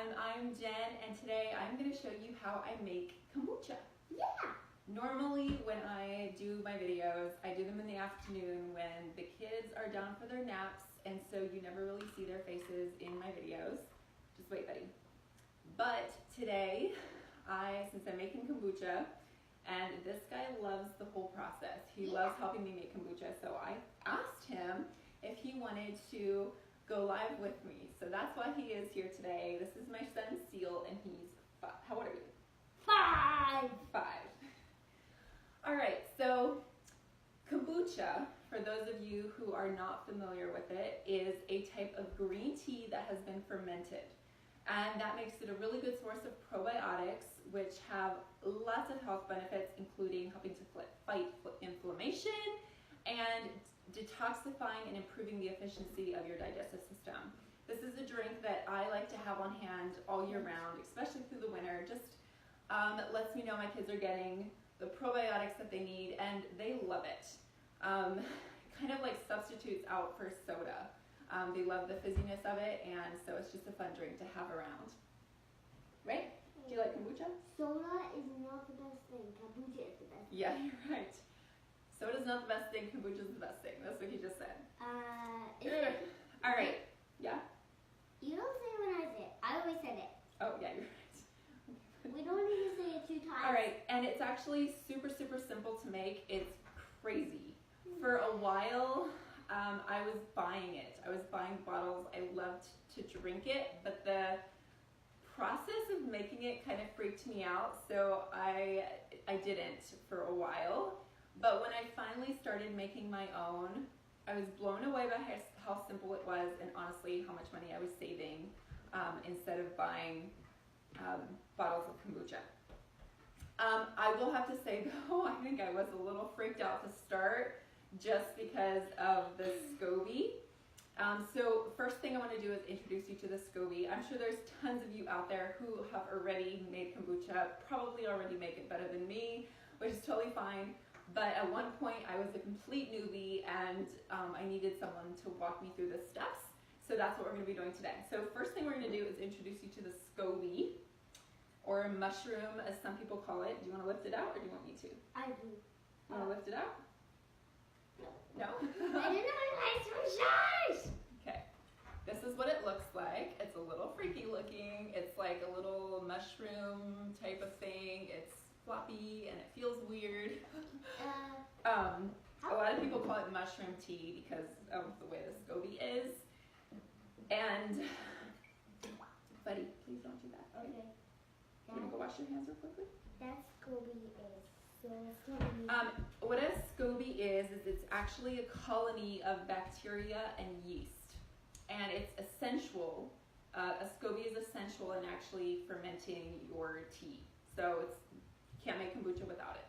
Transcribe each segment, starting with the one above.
everyone, I'm Jen, and today I'm going to show you how I make kombucha. Yeah! Normally when I do my videos, I do them in the afternoon when the kids are down for their naps, and so you never really see their faces in my videos. Just wait, buddy. But today, since I'm making kombucha, and this guy loves the whole process. He loves helping me make kombucha, so I asked him if he wanted to go live with me. So that's why he is here today. This is my son, Seal, and he's 5. How old are you? 5. 5. All right, so kombucha, for those of you who are not familiar with it, is a type of green tea that has been fermented. And that makes it a really good source of probiotics, which have lots of health benefits, including helping to fight inflammation and detoxifying and improving the efficiency of your digestive system. This is a drink that I like to have on hand all year round, especially through the winter. Just lets me know my kids are getting the probiotics that they need, and they love it. Kind of like substitutes out for soda. They love the fizziness of it, and so it's just a fun drink to have around. Right? Do you like kombucha? Soda is not the best thing. Kombucha is the best thing. Yeah, you're right. Soda's not the best thing, kombucha's the best thing. That's what he just said. All right. Yeah? You don't say it when I say it. I always said it. Oh, yeah, you're right. We don't need to say it 2 times. All right, and it's actually super, super simple to make. It's crazy. For a while, I was buying it. I was buying bottles. I loved to drink it, but the process of making it kind of freaked me out, so I didn't for a while. But when I finally started making my own, I was blown away by how simple it was, and honestly how much money I was saving instead of buying bottles of kombucha. I will have to say though, I think I was a little freaked out to start just because of the SCOBY. So first thing I want to do is introduce you to the SCOBY. I'm sure there's tons of you out there who have already made kombucha, probably already make it better than me, which is totally fine. But at one point I was a complete newbie, and I needed someone to walk me through the steps. So that's what we're going to be doing today. So first thing we're going to do is introduce you to the SCOBY, or mushroom as some people call it. Do you want to lift it out, or do you want me to? I do. You want to lift it out? No? I didn't know my eyes were shut! Okay. This is what it looks like. It's a little freaky looking. It's like a little mushroom type of thing. It's floppy and it feels weird. A lot of people call it mushroom tea because of the way the SCOBY is. And, buddy, please don't do that. Okay. You want to go wash your hands real quickly? That SCOBY is so funny. What a SCOBY is it's actually a colony of bacteria and yeast. And it's essential. A SCOBY is essential in actually fermenting your tea. So you can't make kombucha without it.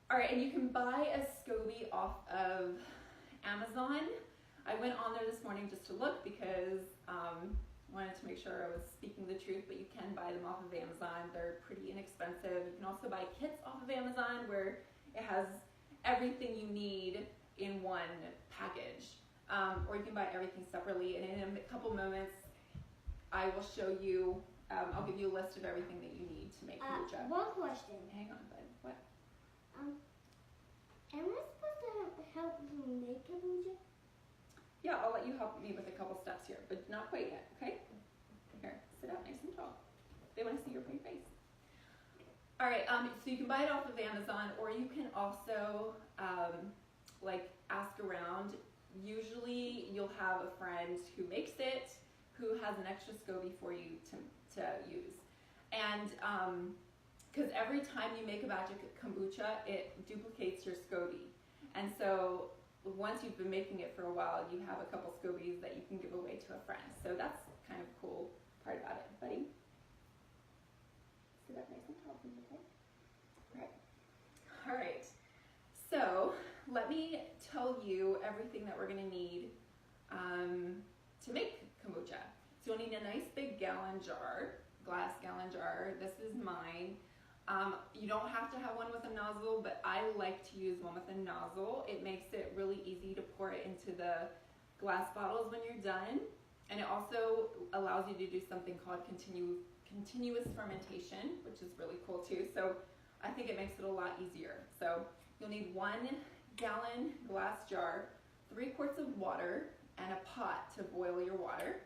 All right, and you can buy a SCOBY off of Amazon. I went on there this morning just to look because I wanted to make sure I was speaking the truth, but you can buy them off of Amazon. They're pretty inexpensive. You can also buy kits off of Amazon where it has everything you need in one package. Or you can buy everything separately, and in a couple moments I will show you, I'll give you a list of everything that you need to make kombucha. One question. Hang on, bud. What? Am I supposed to help you make kombucha? Yeah, I'll let you help me with a couple steps here, but not quite yet, okay? Here, sit up nice and tall. They want to see your pretty face. All right, so you can buy it off of Amazon, or you can also like ask around. Usually you'll have a friend who makes it, who has an extra SCOBY for you to use. And because every time you make a batch of kombucha, it duplicates your SCOBY. And so once you've been making it for a while, you have a couple SCOBYs that you can give away to a friend. So that's kind of a cool part about it, buddy. Sit up nice and tall, please, okay? Right. All right. So let me tell you everything that we're going to need to make kombucha. So you'll need a nice big gallon jar, glass gallon jar. This is mine. You don't have to have one with a nozzle, but I like to use one with a nozzle. It makes it really easy to pour it into the glass bottles when you're done. And it also allows you to do something called continuous fermentation, which is really cool too. So I think it makes it a lot easier. So you'll need 1 gallon glass jar, 3 quarts of water, and a pot to boil your water,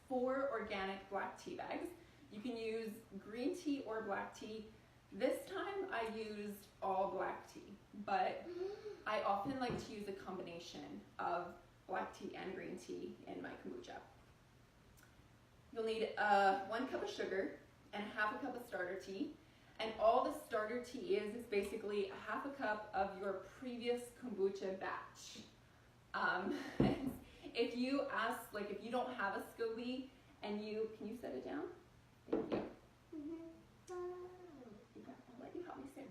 4 organic black tea bags. You can use green tea or black tea. This time I used all black tea, but I often like to use a combination of black tea and green tea in my kombucha. You'll need 1 cup of sugar and 1/2 cup of starter tea. And all the starter tea is basically 1/2 cup of your previous kombucha batch. If you ask, like if you don't have a SCOBY and can you set it down? Thank you. I'll let you help me soon.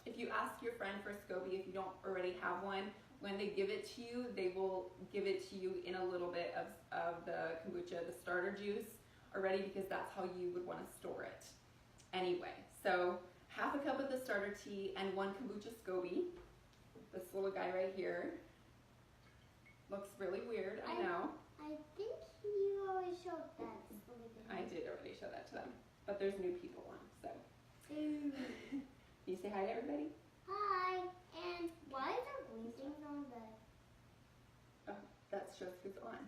If you ask your friend for a SCOBY, if you don't already have one, when they give it to you, they will give it to you in a little bit of the kombucha, the starter juice already, because that's how you would want to store it. Anyway, so 1/2 cup of the starter tea and 1 kombucha SCOBY. This little guy right here. Looks really weird, I know. I think you already showed that. I did already show that to them, but there's new people on, so. Can you say hi to everybody? Hi, and why is there blinkings on the... Oh, that's just who's on.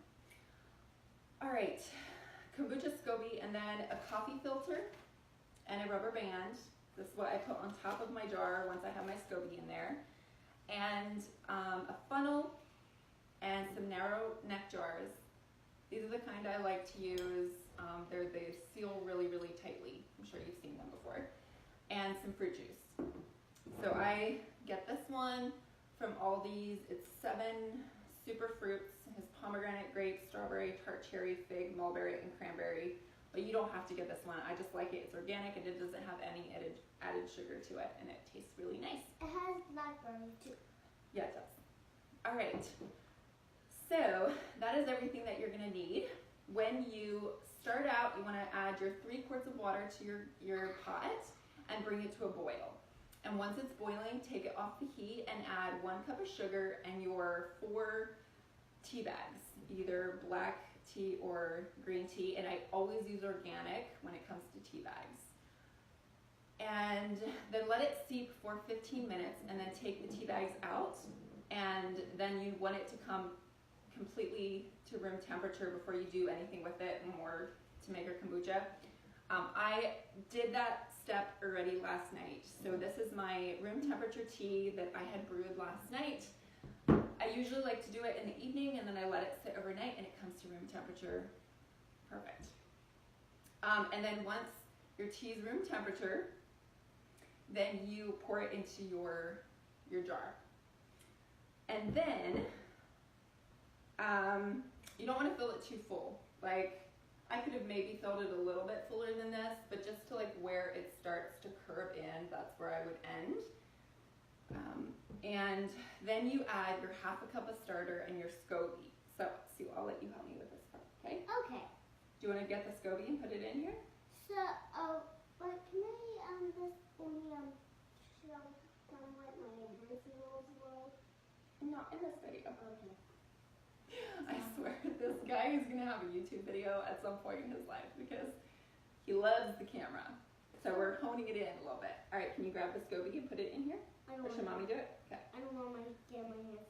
All right, kombucha SCOBY, and then a coffee filter and a rubber band. This is what I put on top of my jar once I have my SCOBY in there. And a funnel and some narrow neck jars. These are the kind I like to use. They seal really, really tightly. I'm sure you've seen them before. And some fruit juice. So I get this one from Aldi's. It's 7 super fruits. It has pomegranate, grape, strawberry, tart cherry, fig, mulberry, and cranberry. But you don't have to get this one. I just like it. It's organic and it doesn't have any added sugar to it, and it tastes really nice. It has blackberry too. Yeah, it does. All right. So that is everything that you're going to need. When you start out, you want to add your 3 quarts of water to your pot and bring it to a boil. And once it's boiling, take it off the heat and add 1 cup of sugar and your 4 tea bags, either black tea or green tea. And I always use organic when it comes to tea bags. And then let it steep for 15 minutes and then take the tea bags out. And then you want it to come completely to room temperature before you do anything with it or to make your kombucha. I did that step already last night. So this is my room temperature tea that I had brewed last night. I usually like to do it in the evening and then I let it sit overnight and it comes to room temperature perfect. And then once your tea is room temperature, then you pour it into your jar. And then you don't want to fill it too full. Like I could have maybe filled it a little bit fuller than this, but just to like where it starts to curve in, that's where I would end. And then you add your 1/2 cup of starter and your SCOBY. So Sue, I'll let you help me with this part, okay? Okay. Do you want to get the SCOBY and put it in here? So, but can I just only show them what my visuals were? Not in this video. Okay. I swear, this guy is going to have a YouTube video at some point in his life because he loves the camera. So we're honing it in a little bit. All right, can you grab the SCOBY and put it in here? Or should mommy do it? Okay. I don't want get my hands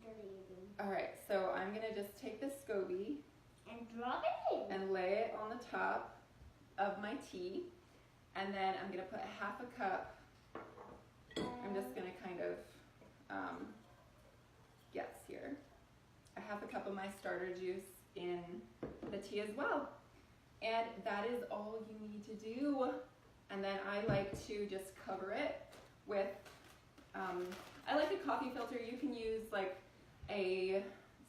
dirty again. All right, so I'm going to just take the SCOBY And drop it in. and lay it on the top of my tea. And then I'm going to put 1/2 cup. I'm just going to kind of guess here. 1/2 cup of my starter juice in the tea as well. And that is all you need to do. And then I like to just cover it with, I like a coffee filter. You can use like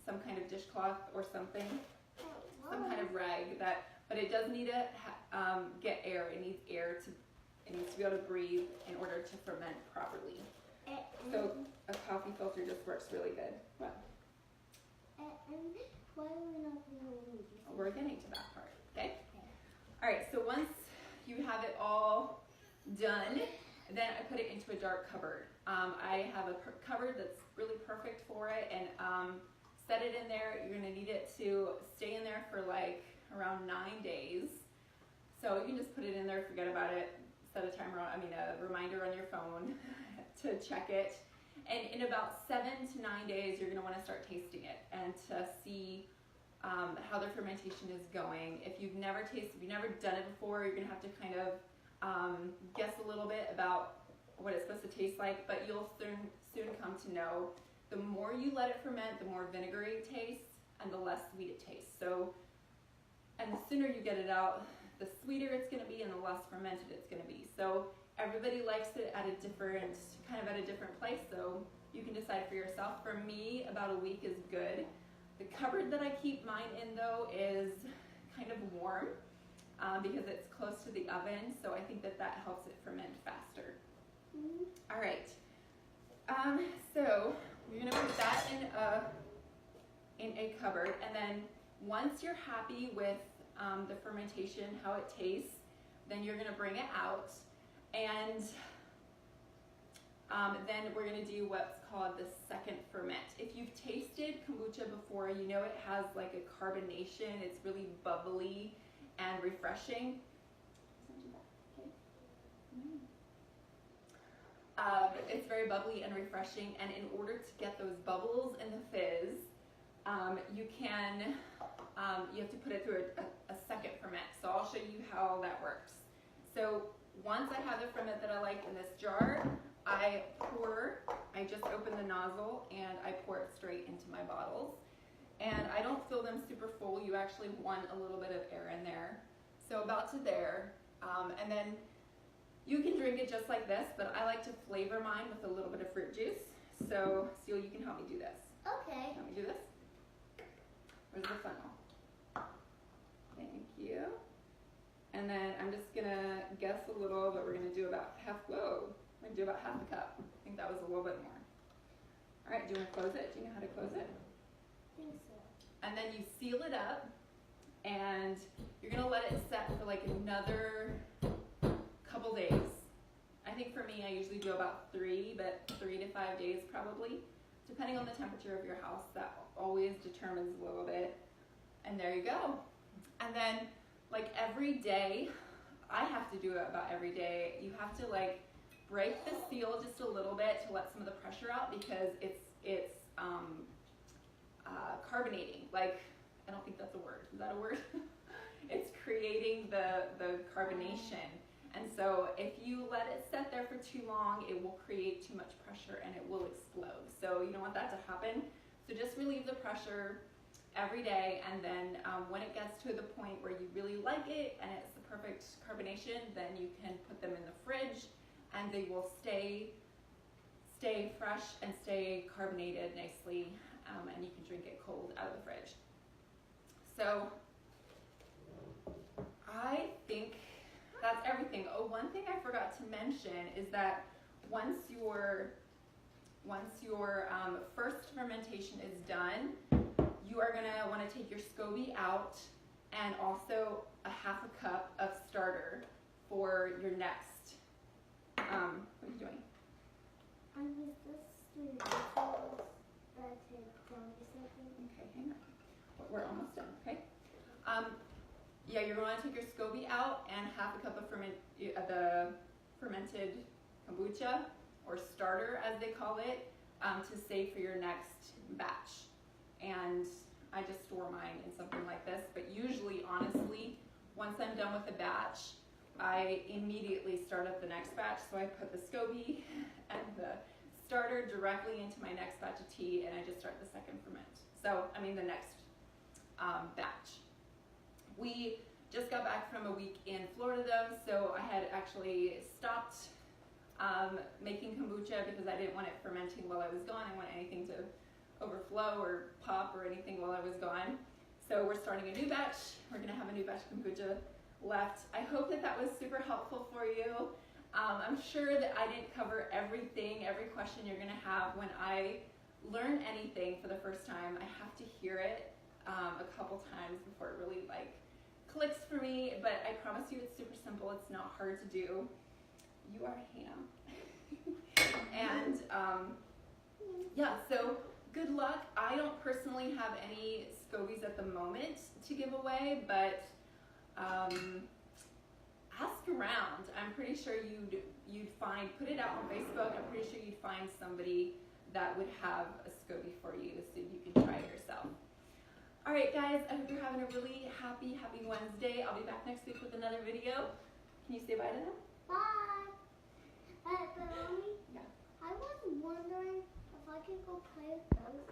some kind of dishcloth or something, some kind of rag but it does need to get air. It needs it needs to be able to breathe in order to ferment properly. So a coffee filter just works really good. What? Why are we not doing this? We're getting to that part, okay? All right, so once you have it all done, then I put it into a dark cupboard. I have a cupboard that's really perfect for it, and set it in there. You're gonna need it to stay in there for like around 9 days. So you can just put it in there, forget about it, set a timer, a reminder on your phone to check it. And in about 7 to 9 days, you're gonna wanna start tasting it and to see how the fermentation is going. If you've never done it before, you're gonna have to kind of guess a little bit about what it's supposed to taste like, but you'll soon come to know the more you let it ferment, the more vinegary it tastes and the less sweet it tastes. So, and the sooner you get it out, the sweeter it's gonna be and the less fermented it's gonna be. So everybody likes it at a different place, so you can decide for yourself. For me, about a week is good. The cupboard that I keep mine in though is kind of warm because it's close to the oven, so I think that helps it ferment faster. Mm-hmm. All right, so you're gonna put that in a cupboard, and then once you're happy with the fermentation, how it tastes, then you're gonna bring it out, and then we're gonna do what's called the second ferment. If you've tasted kombucha before, you know it has like a carbonation. It's really bubbly and refreshing. It's very bubbly and refreshing, and in order to get those bubbles and the fizz, you have to put it through a second ferment. So I'll show you how that works. So once I have the ferment that I like in this jar, I just open the nozzle and I pour it straight into my bottles. And I don't fill them super full. You actually want a little bit of air in there. So about to there, and then you can drink it just like this, but I like to flavor mine with a little bit of fruit juice. So Seal, you can help me do this. Okay. Help me do this? Where's the funnel? Thank you. And then I'm just gonna guess a little, but we're gonna do about half a cup. I think that was a little bit more. All right, do you wanna close it? Do you know how to close it? I think so. And then you seal it up, and you're gonna let it set for like another couple days. I think for me, I usually do about 3 to 5 days probably. Depending on the temperature of your house, that always determines a little bit. And there you go. And then, like every day, I have to do it about every day. You have to like break the seal just a little bit to let some of the pressure out because it's carbonating. Like, I don't think that's a word. Is that a word? It's creating the carbonation. And so if you let it set there for too long, it will create too much pressure and it will explode. So you don't want that to happen. So just relieve the pressure every day, and then when it gets to the point where you really like it and it's the perfect carbonation, then you can put them in the fridge and they will stay fresh and stay carbonated nicely, and you can drink it cold out of the fridge. So I think that's everything. Oh, one thing I forgot to mention is that once your first fermentation is done, you are gonna want to take your SCOBY out and also a half a cup of starter for your next. What are you doing? I was just doing that to tell you something. Okay, hang on. We're almost done. Okay. Yeah, you're going to take your SCOBY out and half a cup of the fermented kombucha, or starter as they call it, to save for your next batch. And I just store mine in something like this, but usually, honestly, once I'm done with the batch, I immediately start up the next batch. So I put the SCOBY and the starter directly into my next batch of tea, and I just start the second ferment. The next batch. We just got back from a week in Florida though, so I had actually stopped making kombucha because I didn't want it fermenting while I was gone. I didn't want anything to overflow or pop or anything while I was gone. So we're starting a new batch. We're gonna have a new batch of kombucha left. I hope that was super helpful for you. I'm sure that I didn't cover everything, every question you're gonna have. When I learn anything for the first time, I have to hear it a couple times before it really clicks for me, but I promise you it's super simple. It's not hard to do. You are ham. And yeah, so good luck. I don't personally have any scobies at the moment to give away, but ask around. I'm pretty sure you'd find, put it out on Facebook, I'm pretty sure you'd find somebody that would have a SCOBY for you so you can try it yourself. All right, guys, I hope you're having a really happy Wednesday. I'll be back next week with another video. Can you say bye to them? Bye. But Mommy, Yeah. I was wondering if I could go play with those